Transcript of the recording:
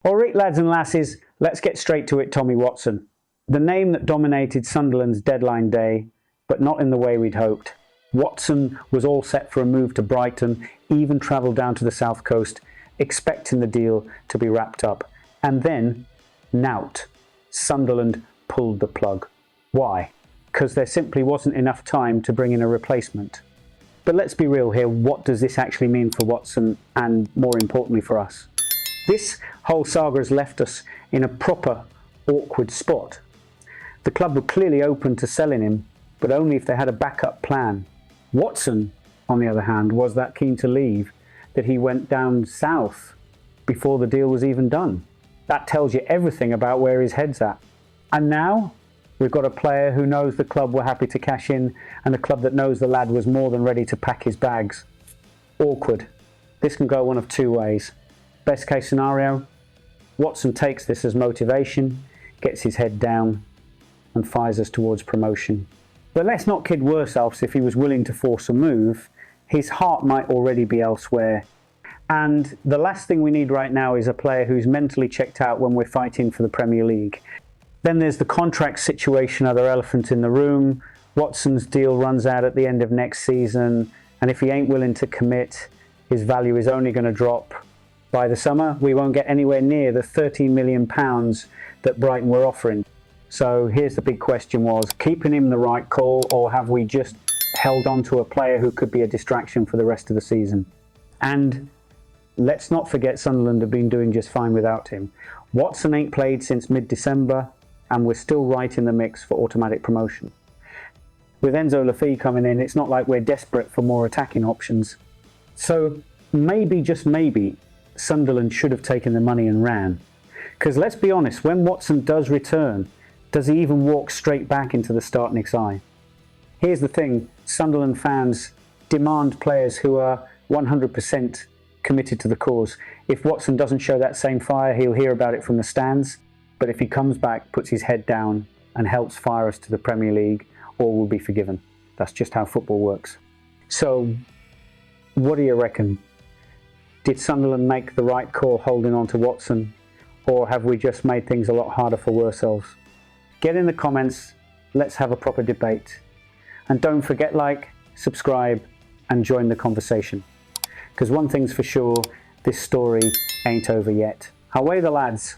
All right, lads and lasses, let's get straight to it. Tommy Watson, the name that dominated Sunderland's deadline day, but not in the way we'd hoped. Watson was all set for a move to Brighton, even travelled down to the south coast, expecting the deal to be wrapped up. And then, nout. Sunderland pulled the plug. Why? Because there simply wasn't enough time to bring in a replacement. But let's be real here, what does this actually mean for Watson and, more importantly, for us? This whole saga has left us in a proper awkward spot. The club were clearly open to selling him, but only if they had a backup plan. Watson, on the other hand, was that keen to leave that he went down south before the deal was even done. That tells you everything about where his head's at. And now we've got a player who knows the club were happy to cash in and a club that knows the lad was more than ready to pack his bags. Awkward. This can go one of two ways. Best case scenario, Watson takes this as motivation, gets his head down and fires us towards promotion. But let's not kid ourselves. If he was willing to force a move, his heart might already be elsewhere. And the last thing we need right now is a player who's mentally checked out when we're fighting for the Premier League. Then there's the contract situation, other elephant in the room. Watson's deal runs out at the end of next season, and if he ain't willing to commit, his value is only going to drop. By the summer, we won't get anywhere near the £13 million that Brighton were offering. So here's the big question: was keeping him the right call, or have we just held on to a player who could be a distraction for the rest of the season? And let's not forget Sunderland have been doing just fine without him. Watson ain't played since mid-December, and we're still right in the mix for automatic promotion. With Enzo Lafay coming in, it's not like we're desperate for more attacking options. So maybe, just maybe, Sunderland should have taken the money and ran. Because let's be honest, when Watson does return, does he even walk straight back into the starting side? Here's the thing, Sunderland fans demand players who are 100% committed to the cause. If Watson doesn't show that same fire, he'll hear about it from the stands. But if he comes back, puts his head down and helps fire us to the Premier League, all will be forgiven. That's just how football works. So, what do you reckon? Did Sunderland make the right call holding on to Watson, or have we just made things a lot harder for ourselves? Get in the comments, let's have a proper debate. And don't forget, like, subscribe and join the conversation. Because one thing's for sure, this story ain't over yet. Away the lads!